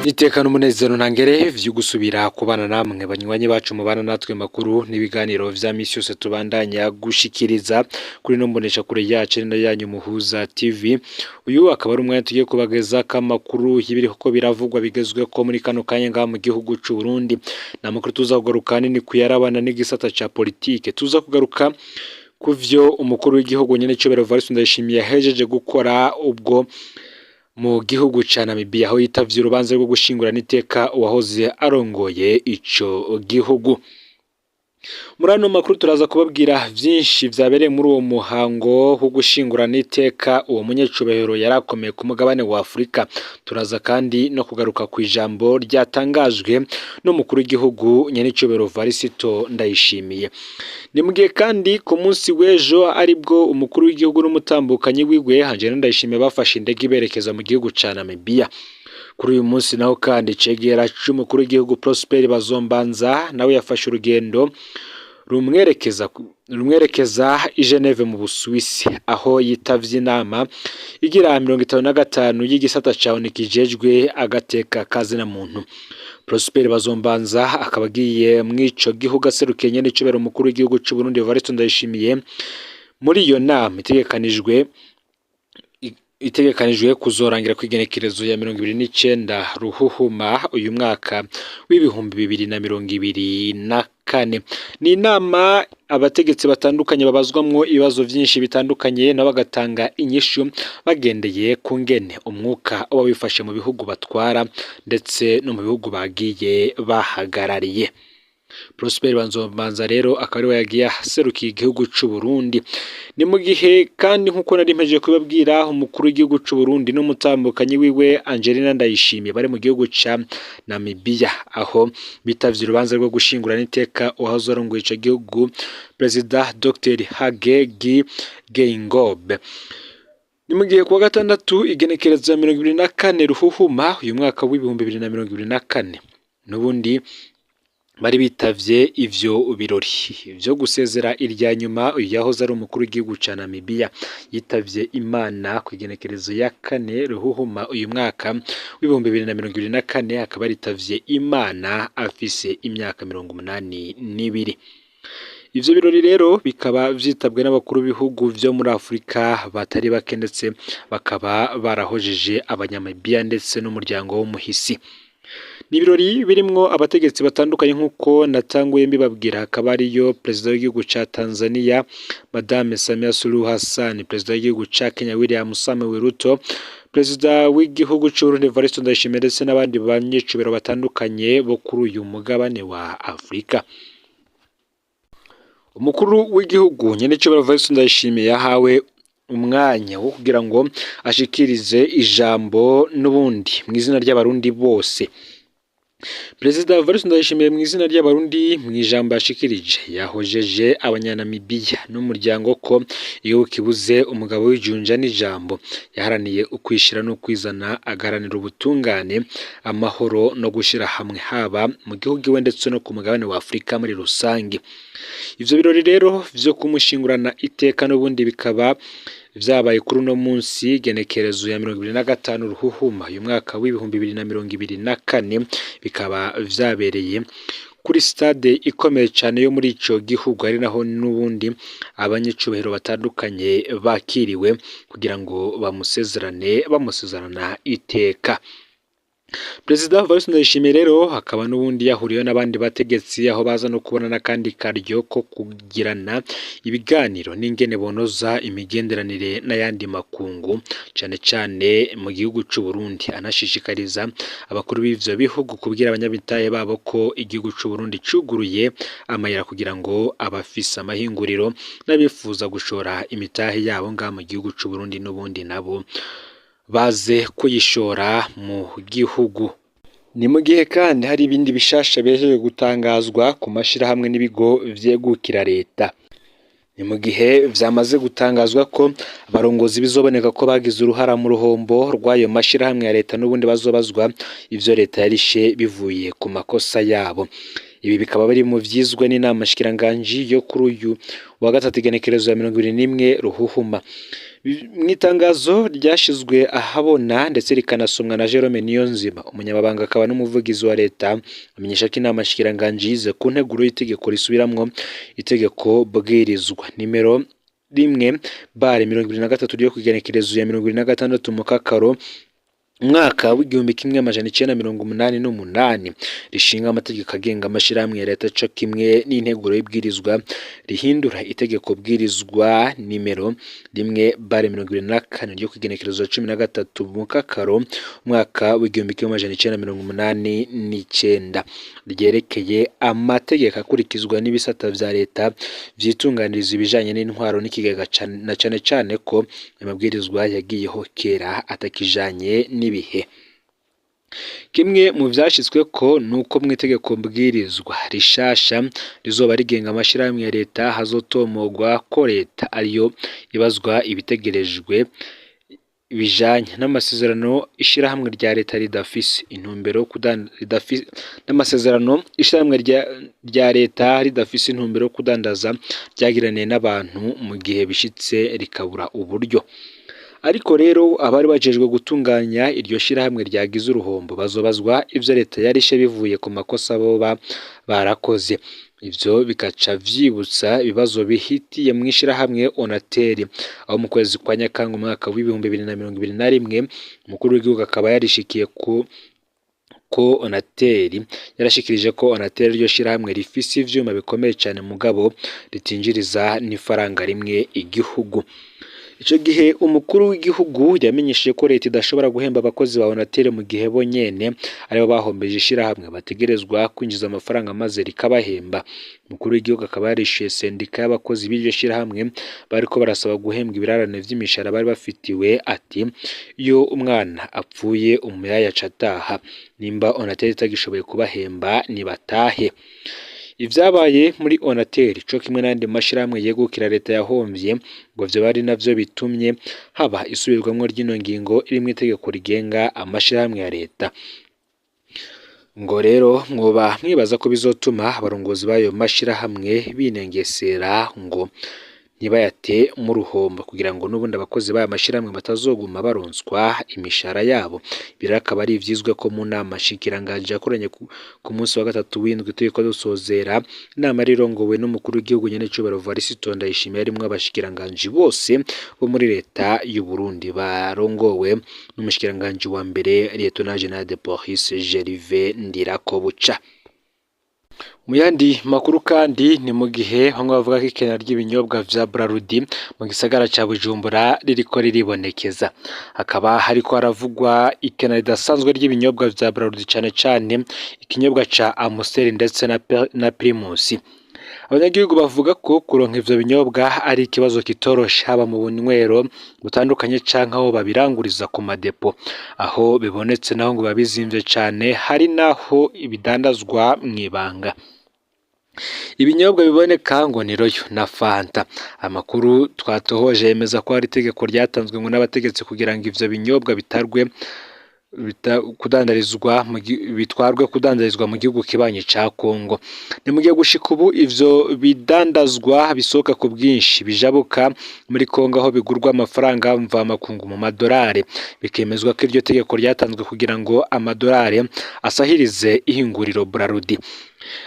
Itekano umunezero ntangere vyo gusubira kubana namwe banywanyi bacu mubana natwe makuru n'ibiganiro vya misi yose tubandanya gushikiriza kuri no mbonesha kure yacu no yanyu muhuza TV. Uyu akaba ari umwanya tugiye kubageza kamakuru y'ibiri ko biravugwa bigezwe ko muri kano kanya ngaha mu gihugu c'u Burundi. Namakuru tuza kugaruka ni kuyarabana n'igisata ca politike. Tuza kugaruka kuvyo umukuru w'igihugu nyene cobero Evariste Ndayishimiye yahejeje gukora ubwo mu gihugu ca NAMIBIA aho yitavye urubanza rwo gushingurana iteka uwahoze arongoye ico gihugu. Muri ano makuru turaza kubabwira vyinshi vyabereye muri uwo muhango wo gushingurana iteka uwo munyecubahiro yarakomeye ku mugabane wa Afrika. Turaza kandi no kugaruka ku ijambo ryatangajwe n'umukuru w'igihugu nyenicubahiro Evariste Ndayishimiye. Ni mugihe kandi ku munsi w'ejo aribwo umukuru w'igihugu n'umutambukanyi wigwe Ndayishimiye bafashe indege berekeza mu gihugu ca NAMIBIA. Kuri uyu munsi naho kandi cegera c'umukuru w'igihugu Prosper Bazombanza nawe yafashe urugendo rumwerekeza i Geneve mu Busuwisi aho yitavye inama igira 55 y'igisata ca ONU kijejwe agateka kazina muntu. Prosper Bazombanza akaba agiye mwico gihugu aserukiye nyene cobero umukuru w'igihugu c'u Burundi Evariste Ndayishimiye. Muri iyo nama itegekanijwe kuzorangira kwigenekerezo ya 29 ruhuhuma uyu mwaka w'ibihumbi 2024. Ni inama abategetsi batandukanye babazwamwo ibibazo vyinshi bitandukanye n'abagatanga inyishu bagendeye ku ngene umwuka uba wifashe mu bihugu batwara ndetse no mu bihugu bagiye bahagarariye. Prosper Bazombanza rero akaba ari yagiye serukiye igihugu c'u Burundi. Ni mu gihe kandi nkuko nari mpejeje kubabwira umukuru w'igihugu c'u Burundi n'umutambukanyi wiwe Ndayishimiye bari mu gihugu ca NAMIBIA aho bitavye urubanza rwo gushingurana iteka uwahoze arongoye ico gihugu President Dr.HAGE G.Geingob. Ni mu gihe kuwa gatandatu igenekerezo ya 2024 ruhuhuma uyu mwaka w'ibihumbi 2024 nubundi bari bitavye ivyo birori vyo gusezera irya nyuma uyu yahoze ari umukuru w'igihugu ca NAMIBIA yitavye Imana ku igenekerezo ya 4 ruhuhuma uyu mwaka w'ibihumbi 2024 akaba ritavye Imana afise imyaka 82. Ivyo birori rero bikaba vyitabwe n'abakuru b'ibihugu vyo muri Afrika batari bake ndetse bakaba barahojeje abanyamibia ndetse n'umuryango w'umuhisi. Ni birori birimwo abategetsi batandukanye nkuko natanguye mbibabwira akaba ariyo President w'igihugu ca Tanzania Madame Samia Suluhu Hassan, President w'igihugu ca Kenya William Samoei Ruto, President w'igihugu c'u Burundi Evariste Ndayishimiye ndetse n'abandi banyecubero batandukanye bo kuri uyu mugabane wa Afrika. Umukuru w'igihugu nyenicubahiro Evariste Ndayishimiye yahawe umwanya wo kugira ngo ashikirize ijambo n'ubundi mu izina ry'abarundi bose. President Evariste Ndayishimiye mu izina ry'abarundi mu ijambo yashikirije yahojeje abanyanamibia n'umuryango ko iyo kibuze umugabo w'ijunja n'ijambo yaharaniye ukwishira no kwizana agaranira ubutungane amahoro no gushira hamwe haba mu gihugu iwe ndetse no ku mugabane wa Afrika muri rusange. Ivyo birori rero vyo kumushingurana iteka n'ubundi bikaba vyabaye kuri uno munsi genekerezo ya 2025 ruhuhuma uyu mwaka w'ibihumbi 2024 bikaba vyabereye kuri stade ikomeye cyane yo muri ico gihugu ari naho n'ubundi abanyecubahiro batandukanye bakiriwe kugira ngo bamusezerana iteka. President Evariste Ndayishimiye rero hakaba n'ubundi yahuriye n'abandi bategetsi aho baza no kubonana kandi karyo ko kugirana ibiganiro n'ingene bonoza imigenderanire n'ayandi makungu cane cane mu gihugu c'u Burundi. Anashishikariza abakuru b'ivyo bihugu kubwira abanyabitaye babo ko igihugu c'u Burundi cuguruye amayira kugira ngo abafise amahinguriro n'abifuza gushora imitahe yabo ngaha mu gihugu c'u Burundi n'ubundi nabo baze kuyishora mu gihugu. Ni mu gihe kandi hari ibindi bishasha bejeje gutangazwa ku mashirahamwe n'ibigo vyegukira leta. Ni mu gihe vyamaze gutangazwa ko abarongozi bizoboneka ko bagize uruhara mu ruhombo rw'ayo mashirahamwe ya leta n'ubundi bazobazwa ivyo leta yarishe bivuye ku makosa yabo. Ibi bikaba bari mu vyizwe n'inama shikiranganji yo kuri uyu wa gatatu igenekerezo ya 21 ruhuhuma. Mu itangazo ryashizwe ahabona ndetse rikanasomwa na Jerome Niyonzima umunyamabanga akaba n'umuvugizi wa leta amenyesha ko inama shikiranganji yize ku nteguro y'itegeko risubiramwo itegeko bwirizwa nimero 1/2023 ryo kugenekerezo ya 2026 mu kakaro umwaka w'igihumbi kimwe amajana 1988 rishinga amategeko agenga amashirahamwe ya leta co kimwe n'integuro y'ibwirizwa rihindura itegeko bwirizwa nimero 1/2024 ryo kugenekerezo 13 mu kakaro umwaka w'igihumbi kimwe amajana 1989 ryerekeye amategeko akurikizwa n'ibisata vya leta vyitunganiriza ibijanye n'intwaro n'ikigega na cane ko amabwirizwa yagiyeho kera atakijanye n'ibihe. Kimwe mu vyashitswe ko nuko mu itegeko mbwirizwa rishasha rizoba rigenga amashirahamwe ya leta hazotomogwa ko leta ariyo ibazwa ibitegerejwe bijanye n'amasezerano ishirahamwe rya leta ridafise intumbero n'amasezerano ishirahamwe rya leta ridafise intumbero kudandaza ryagiraniye n'abantu mu gihe bishitse rikabura uburyo. Ariko rero abari bajejwe gutunganya iryo shirahamwe ryagize uruhombo bazobazwa ivyo leta yarishe bivuye ku makosa boba barakoze. Ivyo bikaca vyibutsa ibibazo bihitiye mu ishirahamwe Onateri aho mu kwezi kwa Nyakanga umwaka w'ibihumbi 2021 umukuru w'igihugu akaba yarishikiye ko Onateri yarashikirije ko Onateri ryo shirahamwe rifise ivyuma bikomeye cyane mugabo ritinjiriza n'ifaranga rimwe igihugu. Ico gihe umukuru w'igihugu yamenyesheje ko leta idashobora guhemba abakozi ba Onateri mu gihe bo nyene aribo bahombeje ishirahamwe bategerezwa kwinjiza amafaranga maze rikabahemba. Umukuru w'igihugu akaba yarishuye sendika y'abakozi b'iryo shirahamwe bariko barasaba guhembwa ibirarane vy'imishahara bari bafitiwe ati iyo umwana apfuye umuyaya cataha nimba Onateri itagishoboye kubahemba nibatahe. Ivyabaye muri Onateri co kimwe n'andi mashirahamwe yegukira leta yahomvye ngo vyo bari navyo bitumye haba isubirwamwo ry'ino ngingo iri mu itegeko rigenga amashirahamwe ya leta. Ngo rero mwoba mwibaza ko bizotuma abarongozi bayo mashirahamwe binengesera ngo ntibayate mu ruhombo kugira ngo n'ubundi abakozi b'aya mashirahamwe batazoguma baronswa imishahara yabo. Birakaba ari ivyizwe ko mu nama shikiranganji yakoranye ku munsi wa gatatu w'indwi turiko dusozera inama rirongowe n'umukuru w'igihugu nyene cubero Varisito Ndayishimiye arimwo abashikiranganji bose bo muri leta y'u Burundi barongowe n'umushikiranganji wa mbere Lieutenant General de Police Gervais Ndirakobuca. Mu yandi makuru kandi ni mu gihe bamwe bavuga ko ikena ry'ibinyobwa vya Brarudi mu gisagara ca Bujumbura ririko riribonekeza. Hakaba hariko haravugwa ikena ridasanzwe ry'ibinyobwa vya Brarudi cane cane ikinyobwa ca Amstel ndetse na Primus. Abanyagihugu bavuga ko kuronka ivyo binyobwa ari ikibazo kitoroshe haba mu bunywero butandukanye canke aho babiranguriza ku madepo. Aho bibonetse naho ngo babizimvye cane hari naho ibidandazwa mwibanga. Ibinyobwa biboneka ngo ni royo na fanta. Amakuru twatohoje yemeza ko hari itegeko ryatanzwe ngo n'abategetsi kugira ngo ivyo binyobwa bitwarwe kudandarizwa mu gihugu kibanye ca Kongo. Ni mu gihe gushika ubu ivyo bidandazwa bisohoka ku bwinshi bijabuka muri Kongo aho bigurwa amafaranga mva makungu mu madolari. Bikemezwa ko iryo tegeko ryatanzwe kugira ngo amadolari asahirize ihinguriro Brarudi.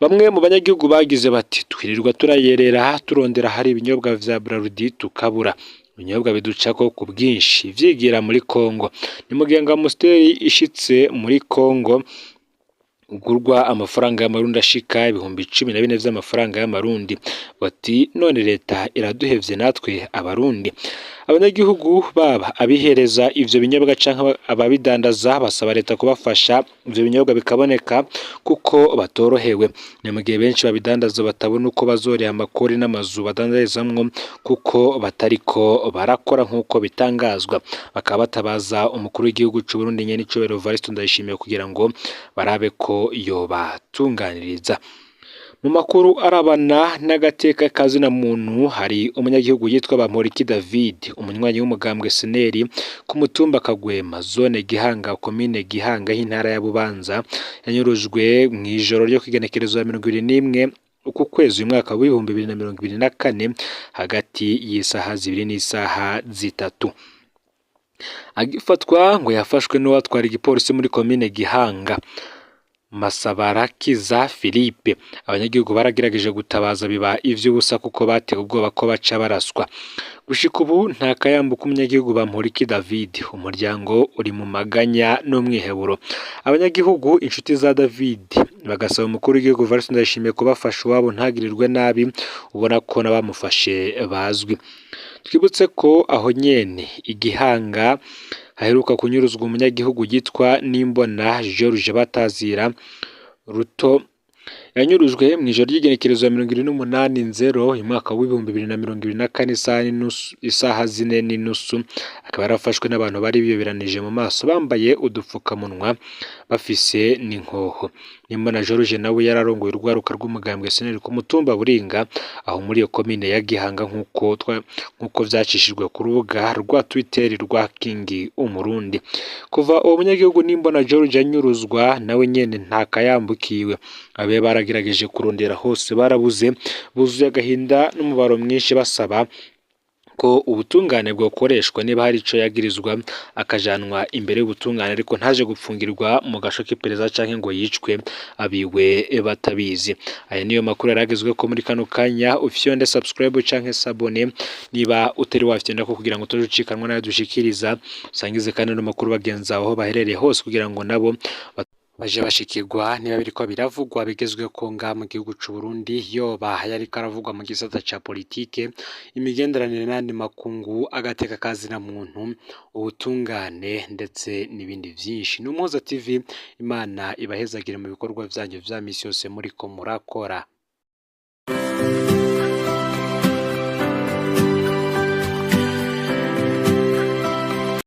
Bamwe mu banyagihugu bagize bati twirirwa turayerera turondera hari ibinyobwa vya Brarudi tukabura. Ibinyobwa biducako ku bwinshi vyigira muri Kongo. Ni mu gihe Amstel ishitse muri Kongo ugurwa amafaranga y'amarundi ashika ibihumbi 14 vy'amafaranga y'amarundi. Bati none leta iraduhevye natwe abarundi. Abanyagihugu baba abihereza ivyo binyobwa canke ababidandaza basaba leta kubafasha ivyo binyobwa bikaboneka kuko batorohewe. Ni mu gihe benshi babidandaza batabona uko bazorera amakori n'amazu badandarizamwo kuko batariko barakora nk'uko bitangazwa. Bakaba batabaza umukuru w'igihugu c'u Burundi nyene cubero Varisito Ndayishimiye kugira ngo barabe ko yobatunganiriza. Mu makuru arabana n'agateka kazina muntu hari umunyagihugu yitwa Bamporiki David umunywanyi w'umugambwe Seneri ku mutumba Kagwema zone Gihanga komine Gihanga y'intara ya Bubanza yanyurujwe mu ijoro ryo kigenekerezo ya 21 uku kwezi uyu mwaka w'ibihumbi 2024 hagati y'isaha 2 n'isaha 3. Agifatwa ngo yafashwe n'uwatwara igipolisi muri komine Gihanga Masabarakiza Philippe. Abanyagihugu baragerageje gutabaza biba ivy'ubusa kuko batewe ubwoba ko baca baraswa. Gushika ubu nta kayambu k'umunyagihugu Bamporiki David, umuryango uri mu maganya n'umwiheburo. Abanyagihugu inshuti za David bagasaba umukuru w'igihugu Evariste Ndayishimiye kubafasha uwabo ntagirirwe nabi, ubona ko n'abamufashe bazwi. Twibutse ko aho nyene Igihanga haheruka kunyuruzwa umunyagihugu yitwa Nimbona George Batazira Ruto, yanyurujwe mu ijoro ry'igenekerezo ya 28/0 uyu mwaka w'ibihumbi 2024 isaha 4:30. Akaba yarafashwe n'abantu bari biyoberanije mu maso bambaye udupfukamunwa bafise n'inkoho. Nimbona George nawe yararongoye urwaruka rw'umugambwe SNL ku mutumba Buringa aho muri iyo komine ya Gihanga nk'uko vyacishijwe ku rubuga rwa Twitter rwa King Umurundi. Kuva uwo munyagihugu Nimbona George anyuruzwa nawe nyene nta kayambukiwe. Abe baragerageje kurondera hose barabuze, buzuye agahinda n'umubaro mwinshi basaba ko ubutungane bwokoreshwa niba hari ico yagirizwa akajanwa imbere y'ubutungane, ariko ntaje gupfungirwa mu gasho k'iperereza canke ngo yicwe abiwe batabizi. Aya niyo makuru yaragezwe ko muri kano kanya. Ufyonde subscribe canke sabone niba utari wafyenda ko kugira ngo utojucikanwa nayo dushikiriza. Usangize kandi no makuru bagenza aho baherereye hose kugira ngo nabo baje bashikirwa niba biriko biravugwa bigezwe ko nga mu gihugu c'u Burundi, yoba yariko aravugwa mu gisata ca politike, imigenderanire n'andi makungu, agateka kazina muntu, ubutungane ndetse n'ibindi vyinshi. N'Umuhoza TV, Imana ibahezagire mu bikorwa vyanyu vya misi yose muriko murakora.